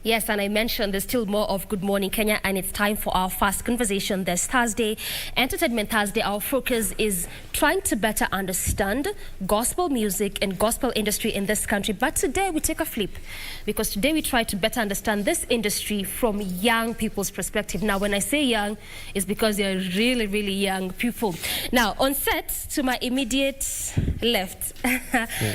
Yes, and I mentioned there's still more of Good Morning Kenya, and it's time for our first conversation this Thursday. Entertainment Thursday, our focus is trying to better understand gospel music and gospel industry in this country. But today we take a flip, because today we try to better understand this industry from young people's perspective. Now, when I say young, it's because they're really, really young people. Now, on set, to my immediate left,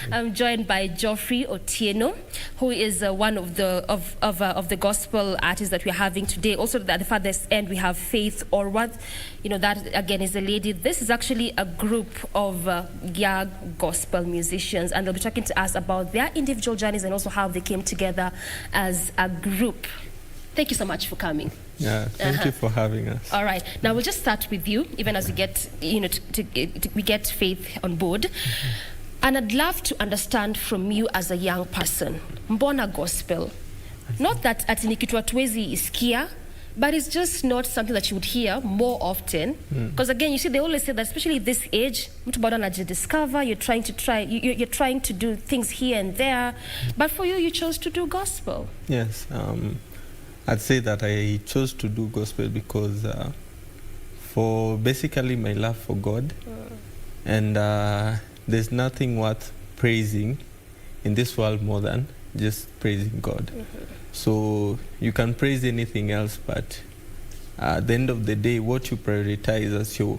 I'm joined by Geoffry Otieno, who is one of the gospel artists that we're having today. Also, at the farthest end, we have Faith, orowath. You know, that again is a lady. This is actually a group of young gospel musicians, and they'll be talking to us about their individual journeys and also how they came together as a group. Thank you so much for coming. Yeah, thank you for having us. All right, now we'll just start with you, even as we get, we get Faith on board. And I'd love to understand from you as a young person, mbona gospel? Not that ati ni kitu hatuwezi isikia, but it's just not something that you would hear more often. Because again, you see, they always say that, especially this age, mtu bado anajidiscover, you're trying to do things here and there. But for you, you chose to do gospel. Yes, I'd say that I chose to do gospel because for basically my love for God, and there's nothing worth praising in this world more than just praising God. So you can praise anything else, but at the end of the day, what you prioritize as your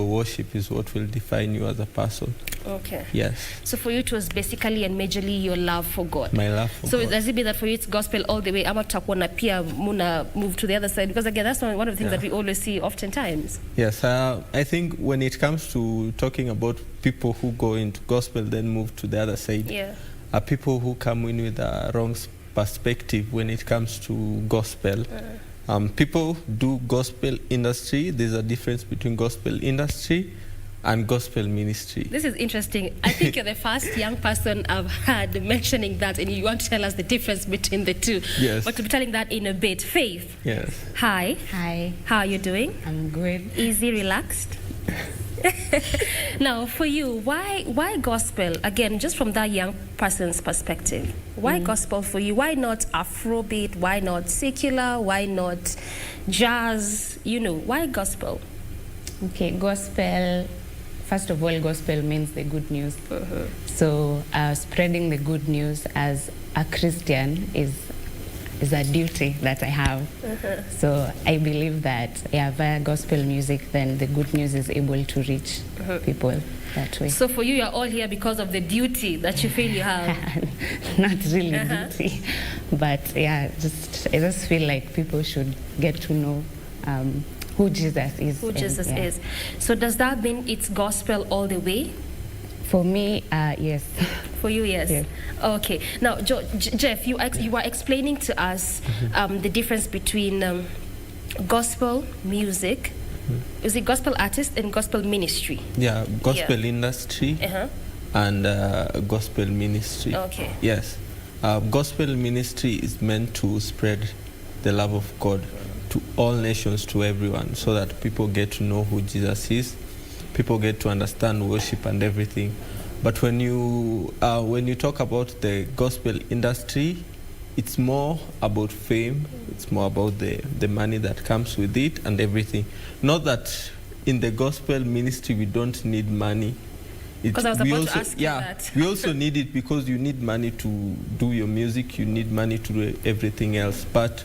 worship is what will define you as a person. Okay. Yes. So for you, it was basically and majorly your love for God. My love for God. So does it mean that for you it's gospel all the way? Ama tutakuwa pia muna move to the other side? Because again, that's one of the things that we always see oftentimes. Yes. I think when it comes to talking about people who go into gospel then move to the other side, are people who come in with a wrong perspective when it comes to gospel. People do gospel industry. There's a difference between gospel industry and gospel ministry. This is interesting. I think you're the first young person I've heard mentioning that, and you want to tell us the difference between the two. Yes. But we'll be telling that in a bit. Faith. Yes. Hi. Hi. How are you doing? I'm good. Easy, relaxed? Now, for you, why gospel? Again, just from that young person's perspective, why gospel for you? Why not Afrobeat? Why not secular? Why not jazz? Why gospel? Okay, gospel. First of all, gospel means the good news. So spreading the good news as a Christian is a duty that I have. So I believe that via gospel music, then the good news is able to reach people that way. So for you, you're all here because of the duty that you feel you have? Not really duty, but I just feel like people should get to know who Jesus is. Who Jesus is. So does that mean it's gospel all the way? For me, yes. For you, yes. Yeah. Okay. Now, Jeff, you were explaining to us the difference between gospel music, is it gospel artist and gospel ministry? Yeah, gospel industry and gospel ministry. Okay. Yes. Gospel ministry is meant to spread the love of God to all nations, to everyone, so that people get to know who Jesus is. People get to understand worship and everything. But when you talk about the gospel industry, it's more about fame. It's more about the money that comes with it and everything. Not that in the gospel ministry we don't need money. Because I was about to ask you that. We also need it because you need money to do your music. You need money to do everything else. But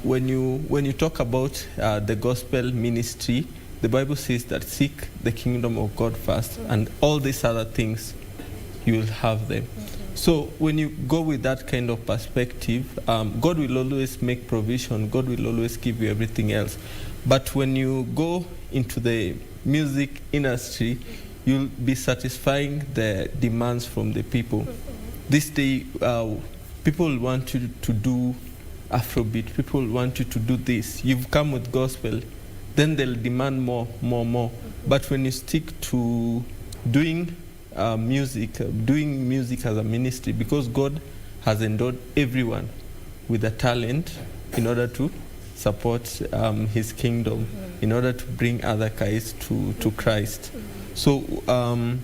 when you talk about the gospel ministry, the Bible says that seek the kingdom of God first, and all these other things, you will have them. So when you go with that kind of perspective, God will always make provision. God will always give you everything else. But when you go into the music industry, you'll be satisfying the demands from the people. This day, people want you to do Afrobeat. People want you to do this. You've come with gospel. Then they'll demand more. But when you stick to doing music as a ministry, because God has endowed everyone with a talent in order to support his kingdom, in order to bring other guys to Christ. So I'm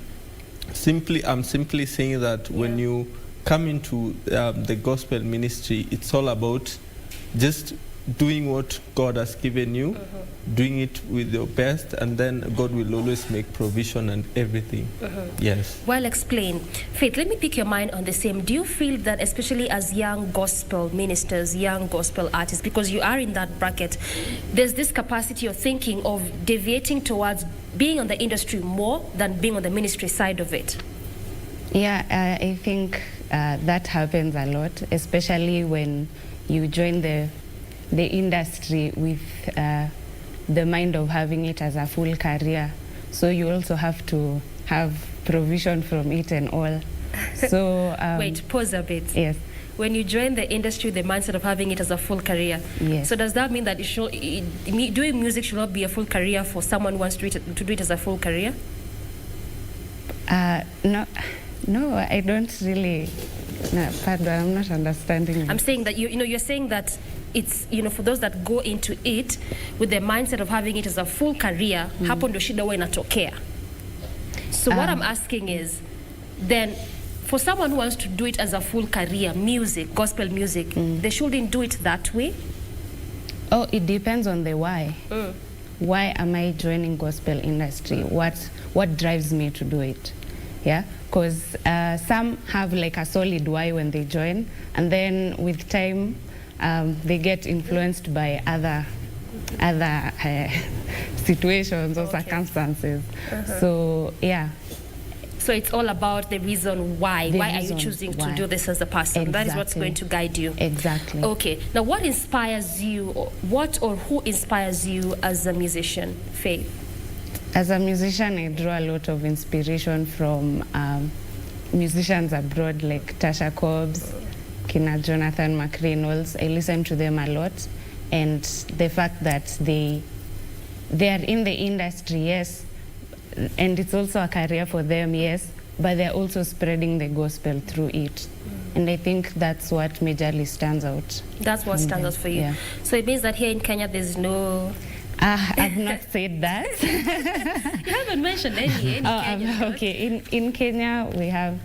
simply saying that when you coming to the gospel ministry, it's all about just doing what God has given you, doing it with your best, and then God will always make provision and everything. Yes. Well explained. Faith, let me pick your mind on the same. Do you feel that, especially as young gospel ministers, young gospel artists, because you are in that bracket, there's this capacity of thinking of deviating towards being on the industry more than being on the ministry side of it? Yeah, I think that happens a lot, especially when you join the industry with the mind of having it as a full career. So you also have to have provision from it and all. So wait, pause a bit. Yes. When you join the industry, the mindset of having it as a full career. Yes. So does that mean that doing music should not be a full career for someone who wants to do it as a full career? No, I don't really. No, pardon, I'm not understanding. I'm saying that you're saying that it's for those that go into it with the mindset of having it as a full career, hapo ndo shida huwa inatokea. So what I'm asking is, then for someone who wants to do it as a full career, music, gospel music, they shouldn't do it that way? Oh, it depends on the why. Why am I joining gospel industry? What drives me to do it? Yeah, because some have like a solid why when they join, and then with time they get influenced by other situations or circumstances. So yeah. So it's all about the reason why. Why are you choosing to do this as a person? Exactly. That is what's going to guide you. Exactly. Okay. Now, what inspires you, or who inspires you as a musician, Faith? As a musician, I draw a lot of inspiration from musicians abroad like Tasha Cobbs, Kina Jonathan McReynolds. I listen to them a lot, and the fact that they are in the industry, yes, and it's also a career for them, yes, but they're also spreading the gospel through it. And I think that's what majorly stands out. That's what stands out for you. Yeah. So it means that here in Kenya there's no... I've not said that. You haven't mentioned any Kenya. Okay, in Kenya we have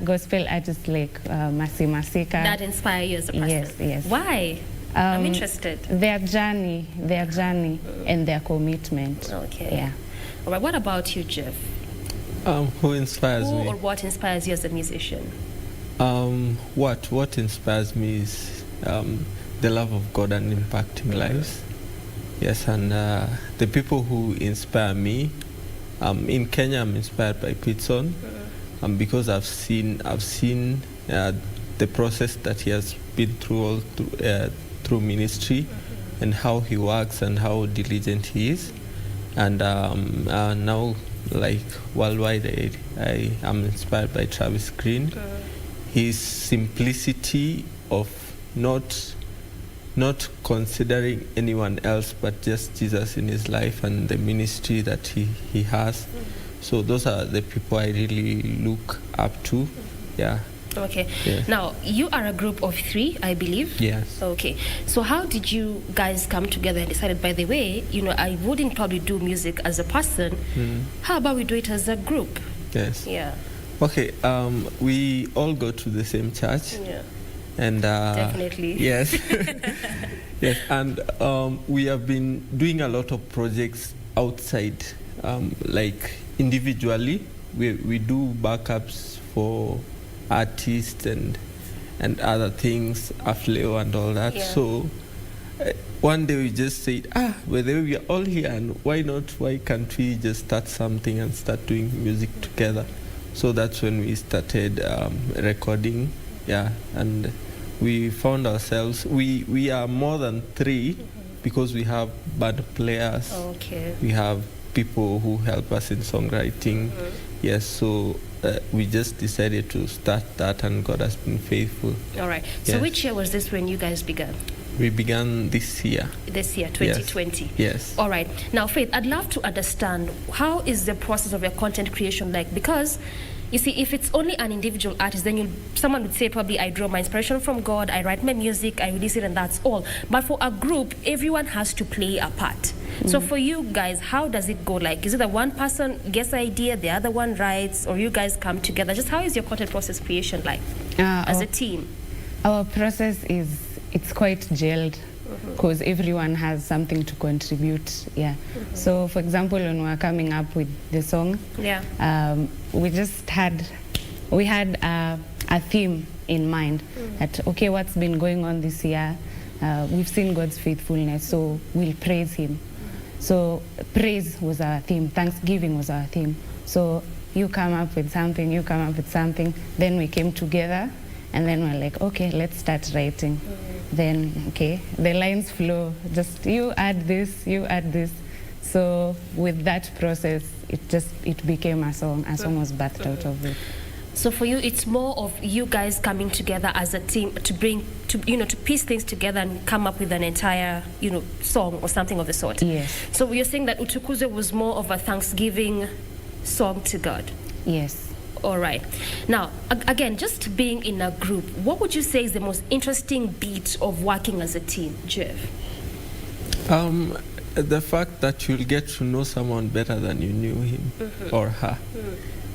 gospel artists like Masi Masika. That inspire you as a person? Yes, yes. Why? I'm interested. Their journey, and their commitment. Okay. Yeah. All right, what about you, Jeff? Who inspires me? Who or what inspires you as a musician? What inspires me is the love of God and impacting lives. Yes, and the people who inspire me, in Kenya I'm inspired by Pitson, because I've seen the process that he has been through through ministry, and how he works and how diligent he is. And now, like worldwide, I am inspired by Travis Green. His simplicity of not considering anyone else but just Jesus in his life and the ministry that he has. So those are the people I really look up to. Yeah. Okay. Yeah. Now, you are a group of 3, I believe? Yes. Okay. So how did you guys come together and decided, by the way, I wouldn't probably do music as a person. How about we do it as a group? Yes. Yeah. Okay. We all go to the same church. Yeah. And definitely. Yes. Yes. And we have been doing a lot of projects outside, like individually. We do backups for artists and other things, Afleo and all that. Yeah. So one day we just said, whether we are all here, and why can't we just start something and start doing music together? So that's when we started recording. Yeah, and we found ourselves, we are more than 3 because we have band players. Okay. We have people who help us in songwriting. Yes, so we just decided to start that, and God has been faithful. All right. So Yes. which year was this when you guys began? We began this year. This year, 2020. Yes. All right. Now, Faith, I'd love to understand, how is the process of your content creation like? Because, you see, if it's only an individual artist, then someone would say probably I draw my inspiration from God, I write my music, I release it, and that's all. But for a group, everyone has to play a part. So for you guys, how does it go? Like, is it that one person gets the idea, the other one writes, or you guys come together? Just how is your content process creation like? as a team? Our process it's quite gelled because everyone has something to contribute. Yeah. So, for example, when we were coming up with the song, we had a theme in mind that, okay, what's been going on this year? We've seen God's faithfulness, so we'll praise Him. So praise was our theme, Thanksgiving was our theme. So you come up with something, you come up with something, then we came together, and then we're like, okay, let's start writing. Then, okay, the lines flow, just you add this, you add this. So with that process, it became a song. A song was birthed out of it. So for you, it's more of you guys coming together as a team to piece things together and come up with an entire, song or something of the sort. Yes. So you're saying that Utukuze was more of a Thanksgiving song to God? Yes. All right. Now, again, just being in a group, what would you say is the most interesting bit of working as a team, Jeff? The fact that you'll get to know someone better than you knew him or her.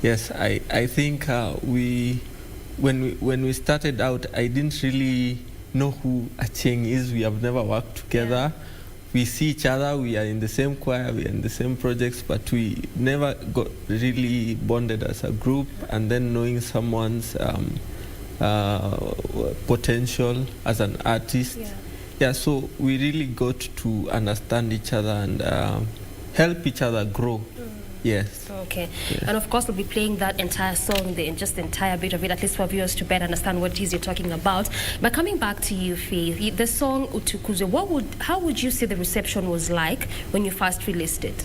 Yes, I think when we started out, I didn't really know who Acheng is. We have never worked together. Yeah. We see each other, we are in the same choir, we are in the same projects, but we never got really bonded as a group. And then knowing someone's potential as an artist. Yeah, so we really got to understand each other and help each other grow. Yes. Okay. Yeah. And of course, we'll be playing that entire song, the entire bit of it, at least for viewers to better understand what it is you're talking about. But coming back to you, Faith, the song Utukuze, how would you say the reception was like when you first released it?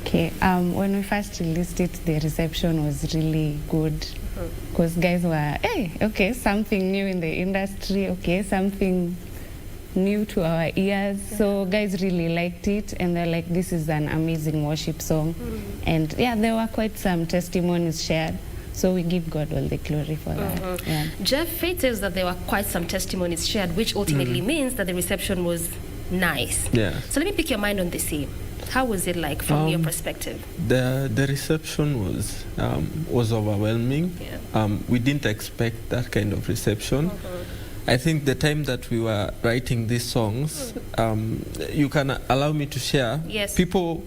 Okay. When we first released it, the reception was really good because guys were, hey, okay, something new in the industry, okay, something new to our ears. So guys really liked it, and they're like, this is an amazing worship song. And yeah, there were quite some testimonies shared, so we give God all the glory for that. Yeah. Jeff, Faith says that there were quite some testimonies shared, which ultimately means that the reception was nice. Yeah. So let me pick your mind on this theme. How was it like from your perspective? The reception was overwhelming. Yeah. We didn't expect that kind of reception. I think the time that we were writing these songs, you can allow me to share. Yes. People,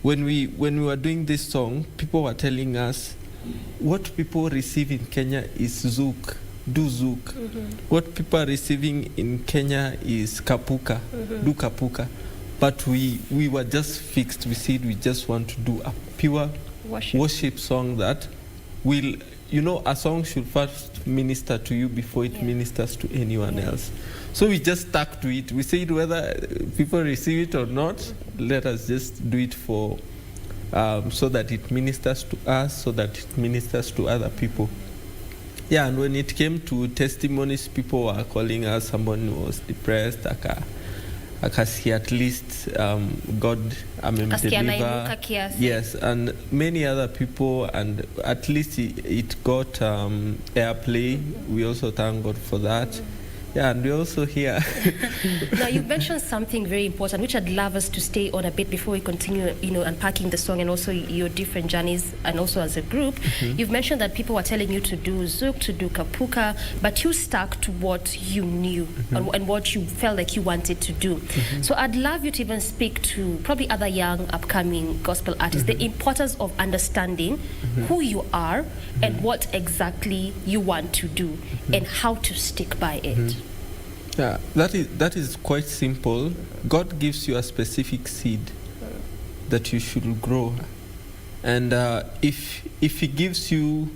when we were doing this song, people were telling us, what people receive in Kenya is zouk, do zouk. What people are receiving in Kenya is kapuka, do kapuka. But we were just fixed. We said we just want to do a pure worship song that will, a song should first minister to you before it ministers to anyone else. So we just stuck to it. We said whether people receive it or not, let us just do it for so that it ministers to us, so that it ministers to other people. Yeah, and when it came to testimonies, people were calling us, someone was depressed, akasi at least God deliver. Yes, and many other people, and at least it got airplay. We also thank God for that. Yeah, and we're also here. Now, you mentioned something very important, which I'd love us to stay on a bit before we continue, unpacking the song and also your different journeys and also as a group. You've mentioned that people were telling you to do zouk, to do kapuka, but you stuck to what you knew and what you felt like you wanted to do. So I'd love you to even speak to probably other young, upcoming gospel artists, the importance of understanding who you are and what exactly you want to do and how to stick by it. Yeah, that is quite simple. God gives you a specific seed that you should grow, and if He gives you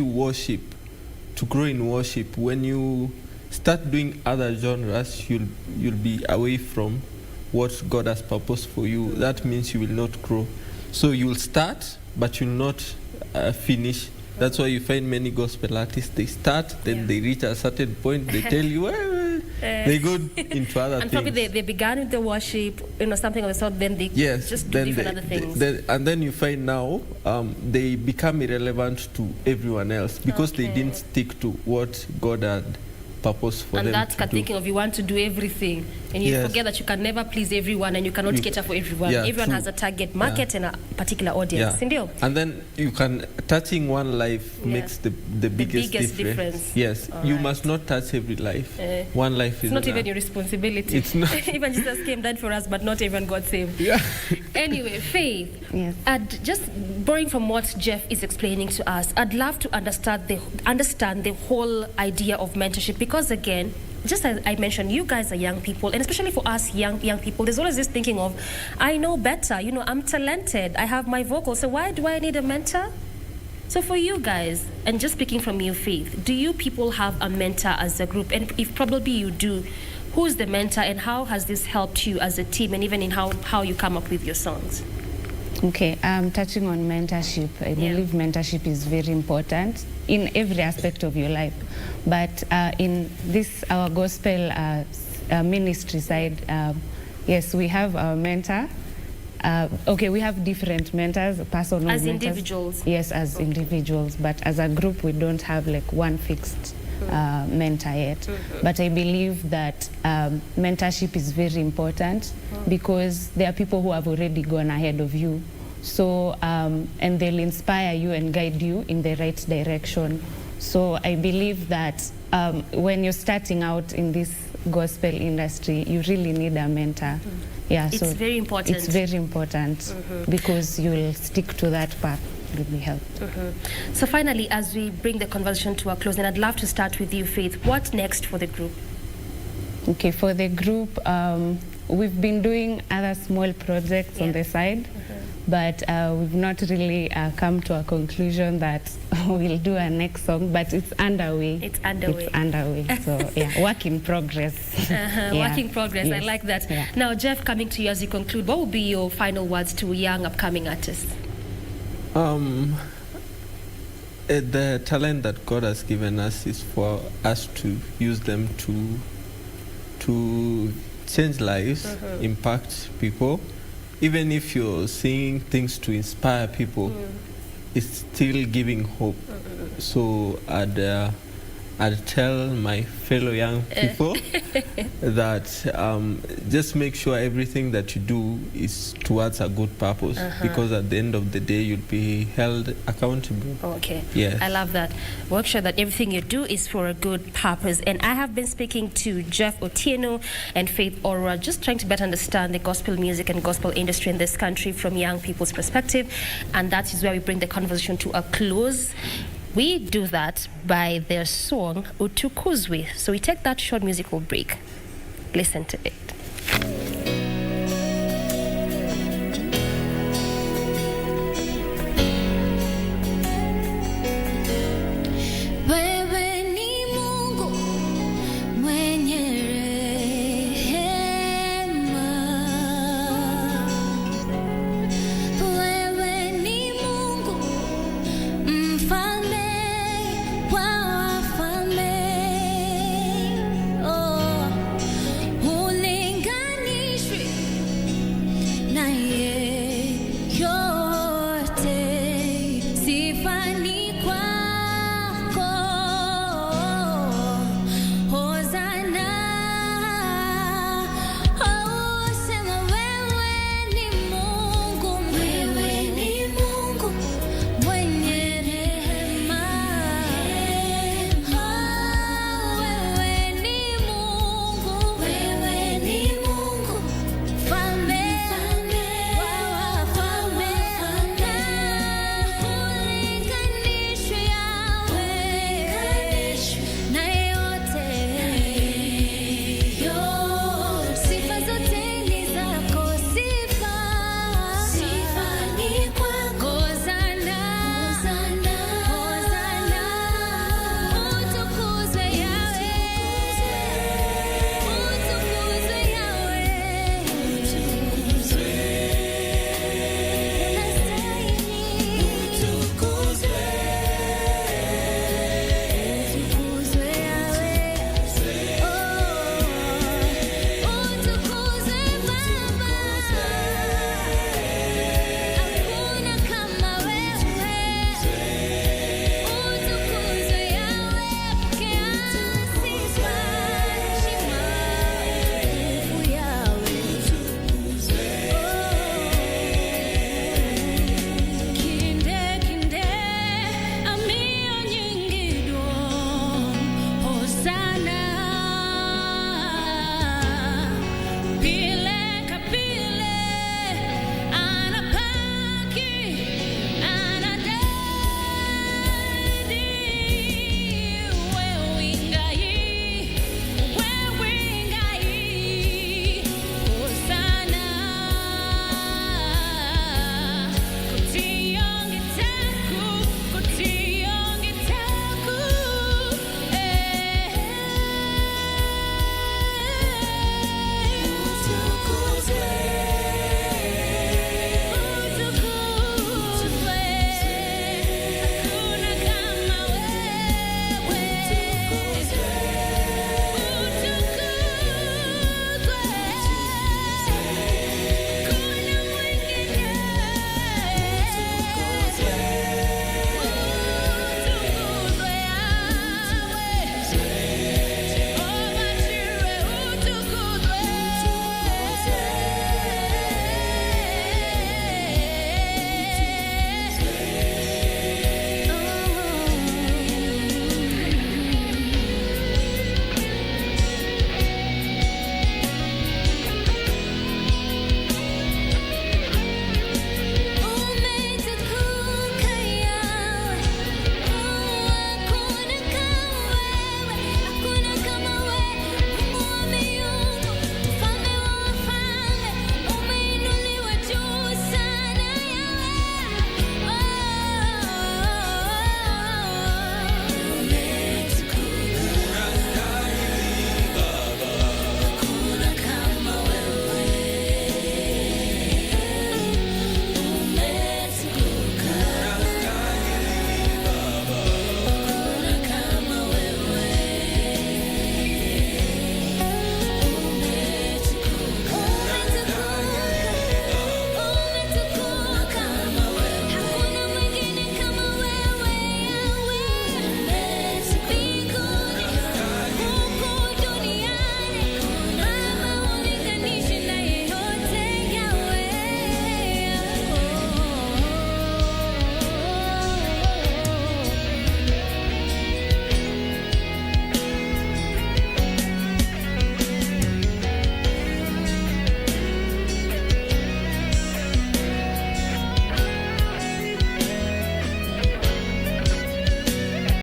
worship to grow in worship, when you start doing other genres, you'll be away from what God has purposed for you. That means you will not grow. So you'll start, but you'll not finish. That's why you find many gospel artists, they start, then they reach a certain point, they tell you, they go into other and things. Probably they began with the worship, something of the sort, then they just do different other things. And then you find now they become irrelevant to everyone else because they didn't stick to what God had purpose for them And that's to do. thinking of you want to do everything, and you Yes. forget that you can never please everyone, and you cannot cater for everyone. Yeah, Everyone true. has a target market and a particular audience. Yeah. Sindio? And then you can, touching one life makes the biggest, biggest difference. difference. Yes, All you right. must not touch every life. One life is It's not even enough. your responsibility. It's not. Even Jesus came, died for us, but not everyone got saved. Yeah. Anyway, Faith, Yes. just borrowing from what Jeff is explaining to us, I'd love to understand the whole idea of mentorship, because again, just as I mentioned, you guys are young people, and especially for us young people, there's always this thinking of, I know better, I'm talented, I have my vocals, so why do I need a mentor? So for you guys, and just speaking from you, Faith, do you people have a mentor as a group? And if probably you do, who's the mentor, and how has this helped you as a team, and even in how you come up with your songs? Okay, touching on mentorship, I believe mentorship is very important in every aspect of your life. But in this, our gospel ministry side, yes, we have our mentor. Okay, we have different mentors, personal As mentors. individuals? Yes, as individuals. But as a group, we don't have like one fixed mentor yet. But I believe that mentorship is very important because there are people who have already gone ahead of you. So, and they'll inspire you and guide you in the right direction. So I believe that when you're starting out in this gospel industry, you really need a mentor. Yeah, It's so very important. It's very important because you'll stick to that path. Really help. So finally, as we bring the conversation to a close, and I'd love to start with you, Faith, what next for the group? Okay, for the group, we've been doing other small projects on the side, but we've not really come to a conclusion that we'll do a next song, but it's underway. It's underway. It's underway. So yeah, work in progress. Yeah. Work in progress. Yes. I like that. Yeah. Now, Jeff, coming to you as you conclude, what would be your final words to young upcoming artists? The talent that God has given us is for us to use them to change lives, impact people. Even if you're singing things to inspire people, it's still giving hope. So I'd tell my fellow young people that just make sure everything that you do is towards a good purpose, because at the end of the day, you'll be held accountable. Okay. Yes. I love that. Make sure that everything you do is for a good purpose. And I have been speaking to Geoff Otieno and Faith Orowath, just trying to better understand the gospel music and gospel industry in this country from young people's perspective. And that is where we bring the conversation to a close. We do that by their song Utukuzwe. So we take that short musical break. Listen to it.